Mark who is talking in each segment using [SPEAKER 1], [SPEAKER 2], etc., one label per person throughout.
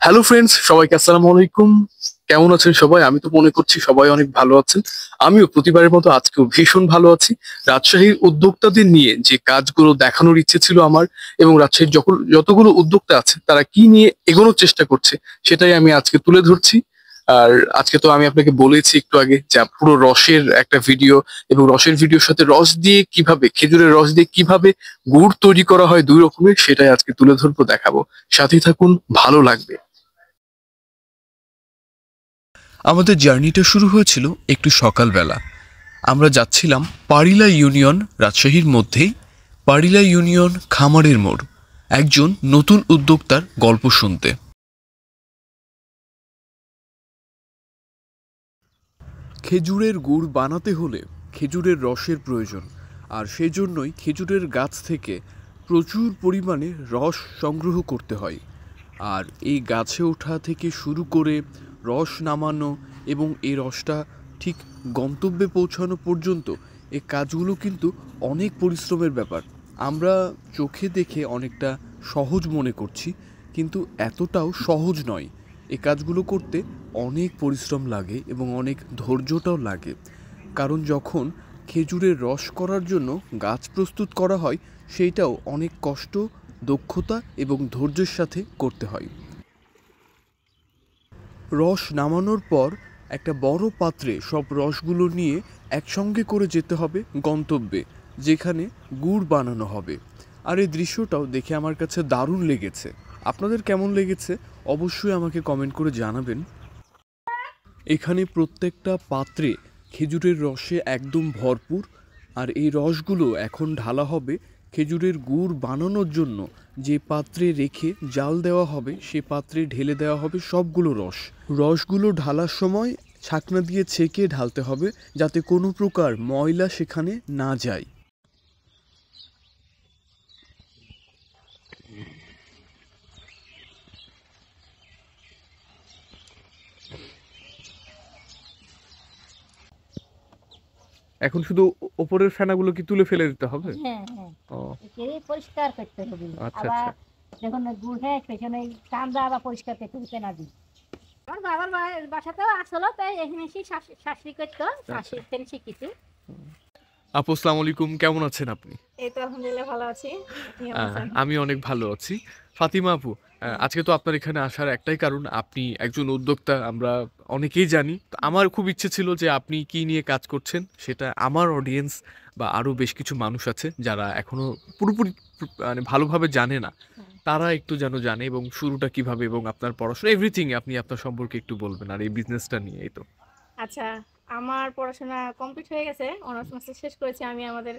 [SPEAKER 1] Hello friends, সবাইকে আসসালামু আলাইকুম। কেমন আছেন সবাই? আমি তো মনে করছি সবাই অনেক ভালো আছেন। আমিও প্রতিবারের মতো আজকেও ভীষণ ভালো আছি। রাজশাহীর উদ্যোক্তাদের নিয়ে যে কাজগুলো দেখানোর ইচ্ছে ছিল আমার, এবং রাজশাহীর যতগুলো উদ্যোক্তা আছে তারা কি নিয়ে এগোনোর চেষ্টা করছে সেটাই আমি আজকে তুলে ধরছি। আর আজকে তো আমি আপনাকে বলেছি একটু আগে যে পুরো রসের একটা ভিডিও, এবং রসের ভিডিওর সাথে রস দিয়ে কিভাবে, খেজুরের রস দিয়ে কিভাবে গুড় তৈরি করা হয় দুই রকমের, সেটাই আজকে তুলে ধরবো, দেখাবো। সাথেই থাকুন, ভালো লাগবে।
[SPEAKER 2] আমাদের জার্নিটা শুরু হয়েছিল একটু সকালবেলা। আমরা যাচ্ছিলাম পারিলা ইউনিয়ন, রাজশাহীর মধ্যেই পারিলা ইউনিয়ন খামারের মোড়, একজন নতুন উদ্যোক্তার গল্প শুনতে। খেজুরের গুড় বানাতে হলে খেজুরের রসের প্রয়োজন, আর সেই জন্যই খেজুরের গাছ থেকে প্রচুর পরিমাণে রস সংগ্রহ করতে হয়। আর এই গাছে ওঠা থেকে শুরু করে রস নামানো এবং এই রসটা ঠিক গন্তব্যে পৌঁছানো পর্যন্ত এই কাজগুলো কিন্তু অনেক পরিশ্রমের ব্যাপার। আমরা চোখে দেখে অনেকটা সহজ মনে করছি, কিন্তু এতটাও সহজ নয়। এই কাজগুলো করতে অনেক পরিশ্রম লাগে এবং অনেক ধৈর্যটাও লাগে। কারণ যখন খেজুরের রস করার জন্য গাছ প্রস্তুত করা হয়, সেইটাও অনেক কষ্ট, দক্ষতা এবং ধৈর্যের সাথে করতে হয়। রস নামানোর পর একটা বড় পাত্রে সব রসগুলো নিয়ে একসঙ্গে করে যেতে হবে গন্তব্যে, যেখানে গুড় বানানো হবে। আর এই দৃশ্যটাও দেখে আমার কাছে দারুণ লেগেছে। আপনাদের কেমন লেগেছে অবশ্যই আমাকে কমেন্ট করে জানাবেন। এখানে প্রত্যেকটা পাত্রে খেজুরের রসে একদম ভরপুর, আর এই রসগুলো এখন ঢালা হবে খেজুরের গুড় বানানোর জন্য। যে পাত্রে রেখে জাল দেওয়া হবে সে পাত্রে ঢেলে দেওয়া হবে সবগুলো রসগুলো ঢালার সময় ছাকনা দিয়ে ছেঁকে ঢালতে হবে, যাতে কোনো প্রকার ময়লা সেখানে না যায়। এখন শুধু ওপরের ফেনাগুলো কি তুলে ফেলে দিতে হবে?
[SPEAKER 3] হ্যাঁ হ্যাঁ,
[SPEAKER 2] ও
[SPEAKER 3] একেবারে পরিষ্কার করতে হবে।
[SPEAKER 2] আচ্ছা
[SPEAKER 3] আবার
[SPEAKER 2] আচ্ছা।
[SPEAKER 3] যখন গুড় হয় সেখানে কামড়া আবার পরিষ্কার করতে হবে না দিই। আমার বাবার বাসাতেও আসলো, তাই এখানে এসে শাশুড়ি করতো, শাশুড়ি থেকে শিখেছি।
[SPEAKER 2] আপু আসসালামু আলাইকুম, কেমন আছেন আপনি?
[SPEAKER 3] এই তো আলহামদুলিল্লাহ ভালো আছি। আপনি কেমন আছেন?
[SPEAKER 2] আমি অনেক ভালো আছি। ফাতিমা আপু, আজকে তো আপনার এখানে আসার একটাই কারণ, আপনি একজন উদ্যোক্তা আমরা অনেকেই জানি। তো আমার খুব ইচ্ছে ছিল যে আপনি কি নিয়ে কাজ করছেন সেটা আমার অডিয়েন্স বা আরো বেশ কিছু মানুষ আছে যারা এখনো পুরোপুরি মানে ভালোভাবে জানে না, তারা একটু যেন জানে, এবং শুরুটা কিভাবে এবং আপনার পড়াশোনা এভরিথিং আপনি আপনার সম্পর্কে একটু বলবেন, আর এই বিজনেসটা নিয়ে। এই তো।
[SPEAKER 4] আচ্ছা, আমার পড়াশোনা কমপ্লিট হয়ে গেছে, অনার্স মাস্টার্স শেষ করেছি আমি আমাদের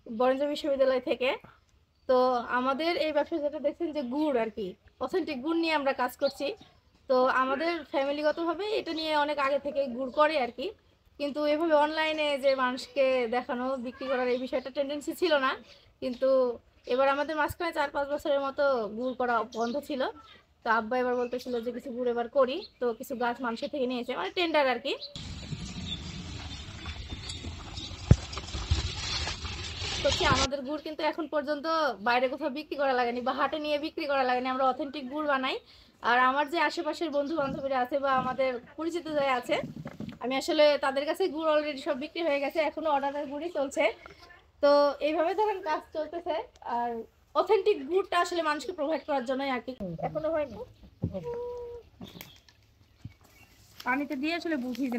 [SPEAKER 4] বরেন্দ্র বিশ্ববিদ্যালয় থেকে। তো আমাদের এই ব্যবসা যেটা দেখছেন যে গুড় আর কি, অথেন্টিক গুড় নিয়ে আমরা কাজ করছি। তো আমাদের ফ্যামিলিগতভাবে এটা নিয়ে অনেক আগে থেকে গুড় করে আর কি, কিন্তু এভাবে অনলাইনে যে মানুষকে দেখানো বিক্রি করার এই বিষয়টা টেন্ডেন্সি ছিল না। কিন্তু এবার আমাদের মাঝখানে 4-5 বছরের মতো গুড় করা বন্ধ ছিল। তো আব্বা এবার বলতেছিল যে কিছু গুড় এবার করি, তো কিছু গাছ মানুষের থেকে নিয়েছে, মানে টেন্ডার আর কি। হচ্ছে আমাদের গুড় কিন্তু এখন পর্যন্ত বাইরে কোথাও বিক্রি করা লাগেনি বা হাটে নিয়ে বিক্রি করা লাগেনি, আমরা অথেন্টিক গুড় বানাই। আর আমার যে আশেপাশের বন্ধু বান্ধবীরা আছে বা আমাদের পরিচিত যারা আছে, আমি আসলে তাদের কাছে গুড় অলরেডি সব বিক্রি হয়ে গেছে, এখনো অর্ডারের গুড়ই চলছে। তো এইভাবে ধরেন কাজ চলতেছে। আর অথেন্টিক গুড়টা আসলে মানুষকে প্রোভাইড করার জন্যই আর কি। এখনো হয়নি, পানিতে দিয়ে আসলে বুঝি যে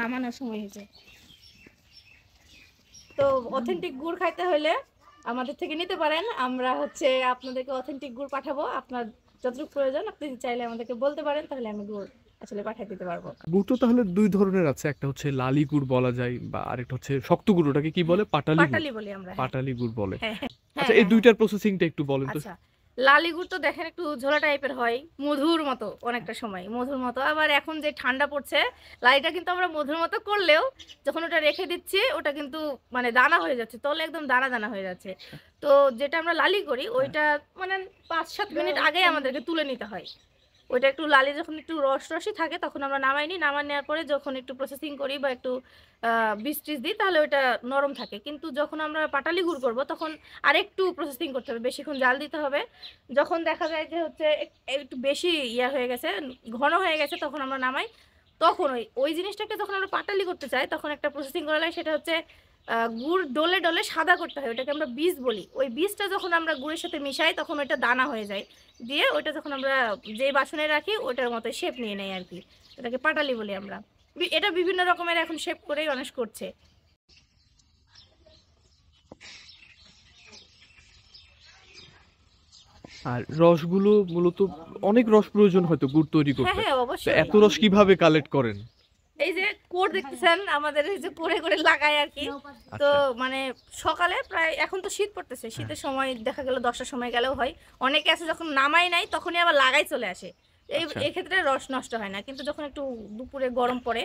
[SPEAKER 4] নামানোর সময় হয়েছে। তো অথেন্টিক গুড় খাইতে হলে আমাদের থেকে নিতে পারেন, আমরা হচ্ছে আপনাদেরকে অথেন্টিক গুড় পাঠাবো। আপনার যতটুকু প্রয়োজন আপনি চাইলে আমাদেরকে বলতে পারেন, তাহলে আমি গুড় আসলে পাঠিয়ে দিতে পারবো।
[SPEAKER 2] গুড় তো তাহলে দুই ধরনের আছে, একটা হচ্ছে লালি গুড় বলা যায়, বা আরেকটা হচ্ছে শক্ত গুড়, ওটাকে কি বলে? পাটালি গুড়।
[SPEAKER 4] পাটালি বলি আমরা, হ্যাঁ।
[SPEAKER 2] পাটালি গুড় বলে।
[SPEAKER 4] হ্যাঁ হ্যাঁ
[SPEAKER 2] আচ্ছা,
[SPEAKER 4] হ্যাঁ
[SPEAKER 2] এই
[SPEAKER 4] হ্যাঁ।
[SPEAKER 2] দুইটার প্রসেসিংটা একটু বলেন তো।
[SPEAKER 4] আচ্ছা, লালি গুড় তো দেখেন একটু ঝোলা টাইপের হয়, মধুর মতো, অনেকটা সময় মধুর মতো। আবার এখন যে ঠান্ডা পড়ছে, লালিটা কিন্তু আমরা মধুর মতো করলেও যখন ওটা রেখে দিচ্ছি ওটা কিন্তু মানে দানা হয়ে যাচ্ছে, তলে একদম দানা দানা হয়ে যাচ্ছে। তো যেটা আমরা লালি করি ওইটা মানে 5-7 মিনিট আগে আমাদেরকে তুলে নিতে হয়। ওইটা একটু লালি যখন একটু রস রসই থাকে তখন আমরা নামাই নিই, নামাই নেওয়ার পরে যখন একটু প্রসেসিং করি বা একটু বীজ টিজ দিই তাহলে ওইটা নরম থাকে। কিন্তু যখন আমরা পাটালি গুড় করবো তখন আরেকটু প্রসেসিং করতে হবে, বেশিক্ষণ জাল দিতে হবে। যখন দেখা যায় যে হচ্ছে একটু বেশি ইয়া হয়ে গেছে, ঘন হয়ে গেছে, তখন আমরা নামাই। তখন ওই জিনিসটাকে যখন আমরা পাটালি করতে চাই তখন একটা প্রসেসিং করা লাগে, সেটা হচ্ছে গুড় ডলে ডলে সাদা করতে হয়, ওটাকে আমরা বীজ বলি। ওই বীজটা যখন আমরা গুড়ের সাথে মিশাই তখন ওইটা দানা হয়ে যায়, দিয়ে ওইটা যখন আমরা যে বাসনে রাখি ওইটার মতো শেপ নিয়ে নেই আর কি, এটাকে পাটালি বলি আমরা। এটা বিভিন্ন রকমের এখন শেপ করেই মানুষ করছে।
[SPEAKER 2] আর রসগুলো মূলত অনেক রস প্রয়োজন হয়তো গুড় তৈরি
[SPEAKER 4] হ্যাঁ
[SPEAKER 2] করতে,
[SPEAKER 4] হ্যাঁ
[SPEAKER 2] তো
[SPEAKER 4] অবশ্যই।
[SPEAKER 2] এত রস কিভাবে কালেক্ট করেন?
[SPEAKER 4] এই যে কোর দেখতেছেন আমাদের এই যে করে করে লাগাই আর কি। তো মানে সকালে প্রায়, এখন তো শীত পড়তেছে, শীতের সময় দেখা গেল 10টার সময় গেলেও হয়, অনেকে আছে যখন নামাই নাই তখনই আবার লাগাই চলে আসে। এই ক্ষেত্রে রস নষ্ট হয় না, কিন্তু যখন একটু দুপুরে গরম পড়ে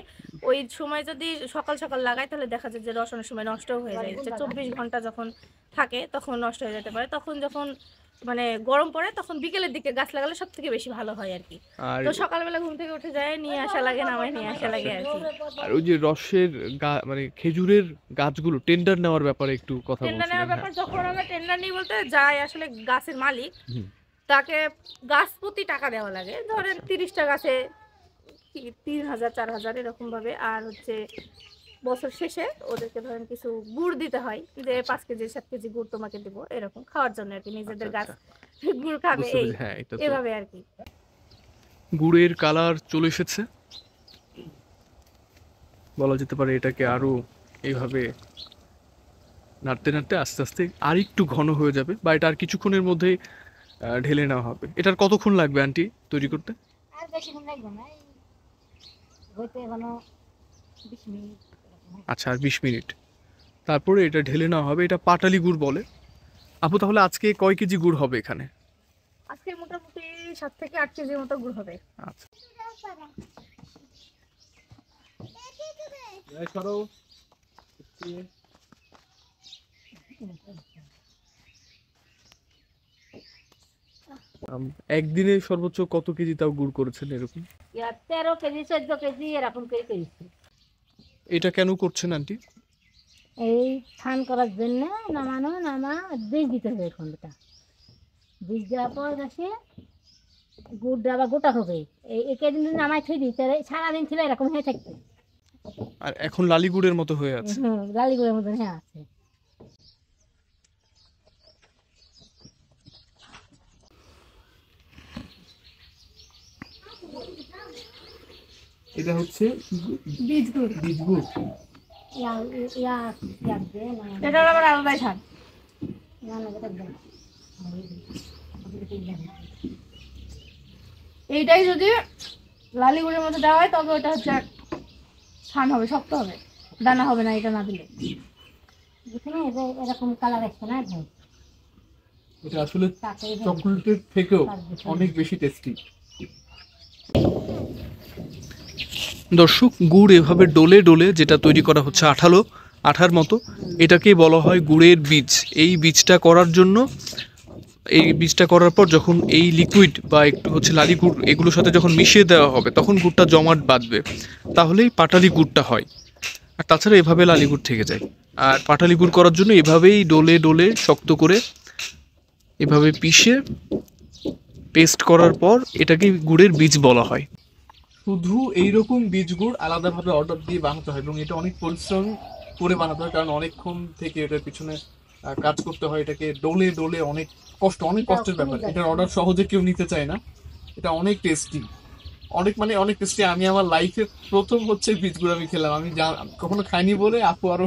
[SPEAKER 4] ওই সময় যদি সকাল সকাল লাগাই তাহলে দেখা যায় যে রস অনেক সময় নষ্ট হয়ে যায়, যে 24 ঘন্টা যখন থাকে তখন নষ্ট হয়ে যেতে পারে। তখন যখন মানে গরম পড়ে তখন বিকেলের দিকে গাছ লাগালে সব থেকে বেশি ভালো হয় আর কি।
[SPEAKER 2] আর
[SPEAKER 4] তো সকালবেলা ঘুম থেকে উঠে যায় নিয়ে আসা লাগে, নামাই নিয়ে আসা লাগে আর কি।
[SPEAKER 2] আর ওই যে রসের মানে খেজুরের গাছগুলো টেন্ডার নেওয়ার ব্যাপারে একটু কথা
[SPEAKER 4] টেন্ডার নেওয়ার
[SPEAKER 2] বলছিলেন।
[SPEAKER 4] ব্যাপার, যখন আমরা টেন্ডার নিই বলতে যাই আসলে গাছের মালিক,
[SPEAKER 2] হুম।
[SPEAKER 4] তাকে গাছ প্রতি টাকা দেওয়া লাগে, ধরেন 30টা গাছে 3000 4000 এরকম ভাবে। আর হচ্ছে বছর শেষে ওদেরকে ধরেন কিছু গুড় দিতে হয়, যে 5 কেজি 7 কেজি গুড় তোমাকে দিব, এরকম খাওয়ার জন্য আর কি, নিজেদের গাছ গুড় খাবে
[SPEAKER 2] বুঝতে
[SPEAKER 4] এই
[SPEAKER 2] পেরেছি, হ্যাঁ এটা তো
[SPEAKER 4] এভাবে আর কি।
[SPEAKER 2] গুড়ের কালার চলে এসেছে, বলা যেতে পারে এটাকে আরো এইভাবে নাড়তে নাড়তে আস্তে আস্তে আর একটু ঘন হয়ে যাবে, বা এটা আর কিছুক্ষণের মধ্যে ঢেলে নেওয়া হবে। এটার কতক্ষণ লাগবে আন্টি তৈরি করতে?
[SPEAKER 3] আর বেশিক্ষণ লাগবে না, এই হইতে এখনো 20 মিনিট এরকম হয়।
[SPEAKER 2] আচ্ছা, আর 20 মিনিট, তারপরে এটা ঢেলে নেওয়া হবে। এটা পাটালি গুড় বলে। আপু তাহলে আজকে কয় কেজি গুড় হবে এখানে?
[SPEAKER 4] আজকে মোটামুটি 7 থেকে 8 কেজির মতো গুড় হবে।
[SPEAKER 2] আচ্ছা, একদিনে সর্বোচ্চ কত কেজি তাও গুড় করেছেন এরকম?
[SPEAKER 3] 13 কেজি 14 কেজি এরকম করে করেছি।
[SPEAKER 2] এটা কেন করছেন আন্টি?
[SPEAKER 3] এই ধান করার জন্য নামা বীজ দিতে হবে, এখনটা বীজ দেওয়ার পর আসে গুড় আবার গোটা হবে। এই কদিন যদি নামাই থই দিই তাহলে সারাদিন ছিল এরকম হয়ে থাকবে।
[SPEAKER 2] আর এখন লালি গুড়ের মতো হয়ে আছে।
[SPEAKER 3] লালি গুড়ের মতন হ্যাঁ আছে।
[SPEAKER 2] এটা হচ্ছে
[SPEAKER 4] বীজ গুড়,
[SPEAKER 2] বীজ গুড়।
[SPEAKER 4] এটা আবার আলাদাই ধান। এইটাই যদি লালি গুড়ের মধ্যে দেওয়া হয় তবে ওটা হচ্ছে ধান হবে, শক্ত হবে, দানা হবে না এটা না দিলে।
[SPEAKER 3] এরকম কালার আসছে না ভাই,
[SPEAKER 2] এটা আসলে চকলেটের থেকেও অনেক বেশি টেস্টি। দর্শক, গুড় এভাবে ডলে ডলে যেটা তৈরি করা হচ্ছে আঠালো আঠার মতো, এটাকেই বলা হয় গুড়ের বীজ। এই বীজটা করার জন্য, এই বীজটা করার পর যখন এই লিকুইড বা একটু হচ্ছে লালি গুড় এগুলোর সাথে যখন মিশিয়ে দেওয়া হবে তখন গুড়টা জমাট বাঁধবে, তাহলেই পাটালি গুড়টা হয়। আর তাছাড়া এভাবে লালি গুড় থেকে যায়। আর পাটালি গুড় করার জন্য এভাবেই ডলে ডলে শক্ত করে এভাবে পিষে পেস্ট করার পর এটাকে গুড়ের বীজ বলা হয়। শুধু এইরকম বীজ গুড় আলাদাভাবে অর্ডার দিয়ে বানাতে হয় এবং এটা অনেক পরিশ্রম করে বানাতে হয়, কারণ অনেকক্ষণ থেকে এটার পিছনে কাজ করতে হয়। এটাকে ডলে ডলে অনেক কষ্ট, অনেক কষ্টের ব্যাপার। এটার অর্ডার সহজে কেউ নিতে চায় না। এটা অনেক টেস্টি, অনেক টেস্টি। আমি আমার লাইফে প্রথম হচ্ছে বীজ গুড় আমি খেলাম, আমি কখনো খাইনি বলে আপু আরো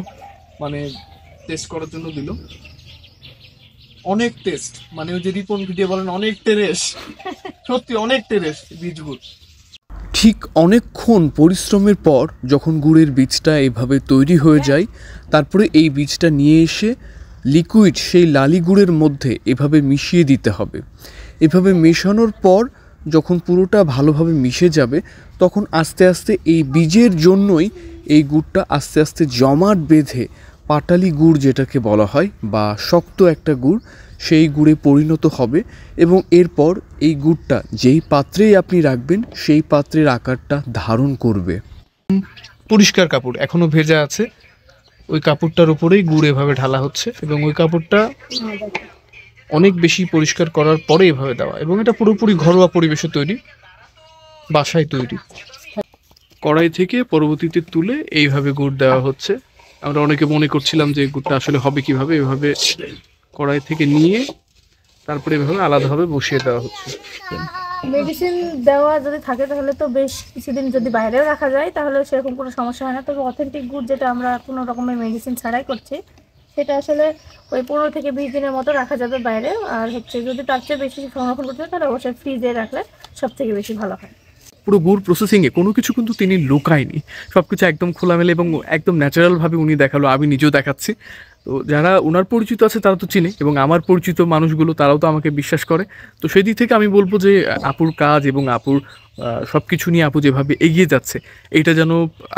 [SPEAKER 2] মানে টেস্ট করার জন্য দিল। অনেক টেস্ট, মানে ওই যে রিপন ভিডিও বলেন অনেক টেরেস, সত্যি অনেক টেরেস বীজ গুড়। ঠিক অনেকক্ষণ পরিশ্রমের পর যখন গুড়ের বীজটা এভাবে তৈরি হয়ে যায়, তারপরে এই বীজটা নিয়ে এসে লিকুইড সেই লালি গুড়ের মধ্যে এভাবে মিশিয়ে দিতে হবে। এভাবে মেশানোর পর যখন পুরোটা ভালোভাবে মিশে যাবে তখন আস্তে আস্তে এই বীজের জন্যই এই গুড়টা আস্তে আস্তে জমাট বেঁধে পাটালি গুড় যেটাকে বলা হয় বা শক্ত একটা গুড়, সেই গুড়ে পরিণত হবে এবং এরপর এই গুড়টা যেই পাত্রেই আপনি রাখবেন সেই পাত্রের আকারটা ধারণ করবে।
[SPEAKER 1] পরিষ্কার কাপড় এখনো ভেজা আছে, ওই কাপড়টার উপরেই গুড় এভাবে ঢালা হচ্ছে এবং ওই কাপড়টা অনেক বেশি পরিষ্কার করার পরে এভাবে দেওয়া, এবং এটা পুরোপুরি ঘরোয়া পরিবেশে তৈরি, বাসায় তৈরি। কড়াই থেকে পরবর্তীতে তুলে এইভাবে গুড় দেওয়া হচ্ছে। আমরা অনেকে মনে করছিলাম যে গুড়টা আসলে হবে কিভাবে, এভাবে কড়াই থেকে নিয়ে তারপরে এভাবে আলাদাভাবে বসিয়ে দেওয়া হচ্ছে।
[SPEAKER 4] মেডিসিন দেওয়া যদি থাকে তাহলে তো বেশ কিছুদিন যদি বাইরেও রাখা যায় তাহলে সেরকম কোনো সমস্যা হয় না। তবে অথেন্টিক গুড় যেটা আমরা কোনো রকমের মেডিসিন ছাড়াই করছি, সেটা আসলে ওই 15 থেকে 20 দিনের মতো রাখা যাবে বাইরে। আর হচ্ছে যদি তার চেয়ে বেশি সংরক্ষণ করতে হয় তাহলে অবশ্যই ফ্রিজে রাখলে সব থেকে বেশি ভালো হয়।
[SPEAKER 1] পুরো গুড় প্রসেসিংয়ে কোনো কিছু কিন্তু তিনি লুকায়নি, সব কিছু একদম খোলামেলা এবং একদম ন্যাচারালভাবে উনি দেখালো, আমি নিজেও দেখাচ্ছি। তো যারা ওনার পরিচিত আছে তারা তো চিনে, এবং আমার পরিচিত মানুষগুলো তারাও তো আমাকে বিশ্বাস করে। তো সেই দিক থেকে আমি বলবো যে আপুর কাজ এবং আপুর সব কিছু নিয়ে আপু যেভাবে এগিয়ে যাচ্ছে, এইটা যেন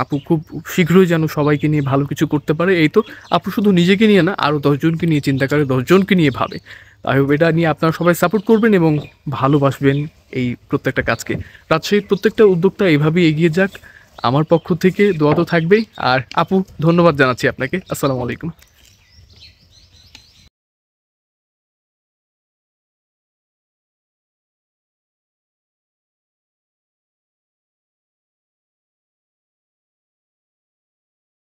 [SPEAKER 1] আপু খুব শীঘ্রই যেন সবাইকে নিয়ে ভালো কিছু করতে পারে। এই তো আপু শুধু নিজেকে নিয়ে না, আরও 10 জনকে নিয়ে চিন্তা করে, 10 জনকে নিয়ে ভাবে। তাই হোক এটা নিয়ে আপনারা সবাই সাপোর্ট করবেন এবং ভালোবাসবেন এই প্রত্যেকটা কাজকে। রাজশাহীর প্রত্যেকটা উদ্যোক্তা এইভাবেই এগিয়ে যাক, আমার পক্ষ থেকে দোয়া তো থাকবেই। আর আপু ধন্যবাদ জানাচ্ছি আপনাকে। আসসালামু আলাইকুম।